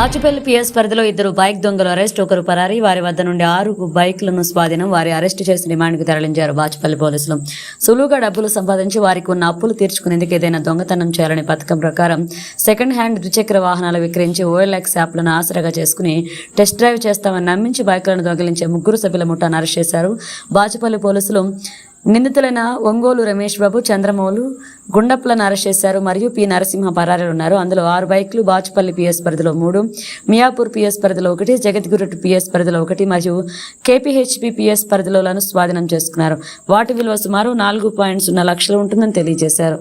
Bachupally PS పరిధిలో 2 bike దొంగలు arrest, 1 పరారీ. వారి వద్ద నుండి 6 బైక్లను స్వాధీనం. వారి అరెస్టు చేసి రిమాండ్కు తరలించారు బాచుపల్లి పోలీసులు. సులువుగా డబ్బులు సంపాదించి వారికి ఉన్న అప్పులు తీర్చుకునేందుకు ఏదైనా దొంగతనం చేయాలనే పథకం ప్రకారం సెకండ్ హ్యాండ్ ద్విచక్ర వాహనాలు విక్రయించి OLX యాప్లను ఆసరాగా చేసుకుని టెస్ట్ డ్రైవ్ చేస్తామని నమ్మించి బైక్లను దొంగిలించే 3 సభ్యుల ముఠాను అరెస్ట్ చేశారు బాచుపల్లి పోలీసులు. నిందితులైన ఒంగోలు రమేష్ బాబు, చంద్రమౌళు, గుండప్లను అరెస్ట్ చేశారు మరియు పి నరసింహ పరారీలు ఉన్నారు. అందులో 6 బైక్లు బాచుపల్లి పిఎస్ పరిధిలో 3, మియాపూర్ పిఎస్ పరిధిలో 1, జగద్గురు పిఎస్ పరిధిలో 1 మరియు KPHP పిఎస్ పరిధిలోలను స్వాధీనం చేసుకున్నారు. వాటి విలువ సుమారు 4.0 లక్షలు ఉంటుందని తెలియజేశారు.